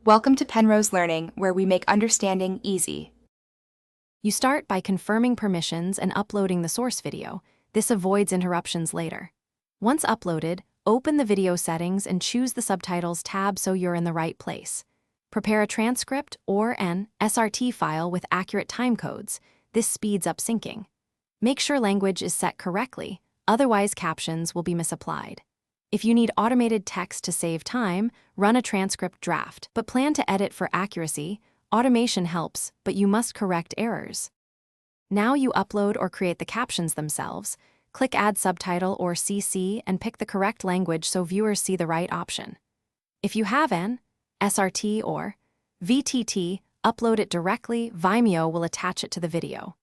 Welcome to Penrose Learning, where we make understanding easy. You start by confirming permissions and uploading the source video. This avoids interruptions later. Once uploaded, open the video settings and choose the Subtitles tab so you're in the right place. Prepare a transcript or an SRT file with accurate timecodes. This speeds up syncing. Make sure language is set correctly, otherwise captions will be misapplied. If you need automated text to save time, run a transcript draft, but plan to edit for accuracy. Automation helps, but you must correct errors. Now you upload or create the captions themselves. Click Add Subtitle or CC and pick the correct language so viewers see the right option. If you have an SRT or VTT, upload it directly. Vimeo will attach it to the video.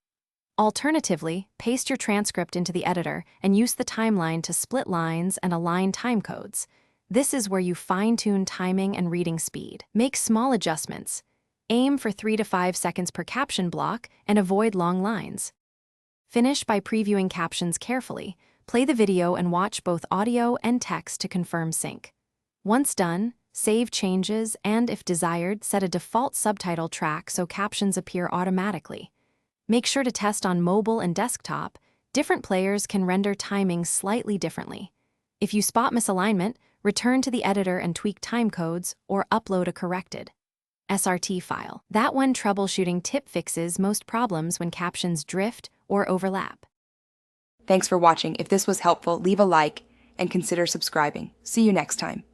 Alternatively, paste your transcript into the editor and use the timeline to split lines and align timecodes. This is where you fine-tune timing and reading speed. Make small adjustments. Aim for 3 to 5 seconds per caption block and avoid long lines. Finish by previewing captions carefully. Play the video and watch both audio and text to confirm sync. Once done, save changes and, if desired, set a default subtitle track so captions appear automatically. Make sure to test on mobile and desktop. Different players can render timing slightly differently. If you spot misalignment, return to the editor and tweak timecodes or upload a corrected SRT file. That one troubleshooting tip fixes most problems when captions drift or overlap. Thanks for watching. If this was helpful, leave a like and consider subscribing. See you next time.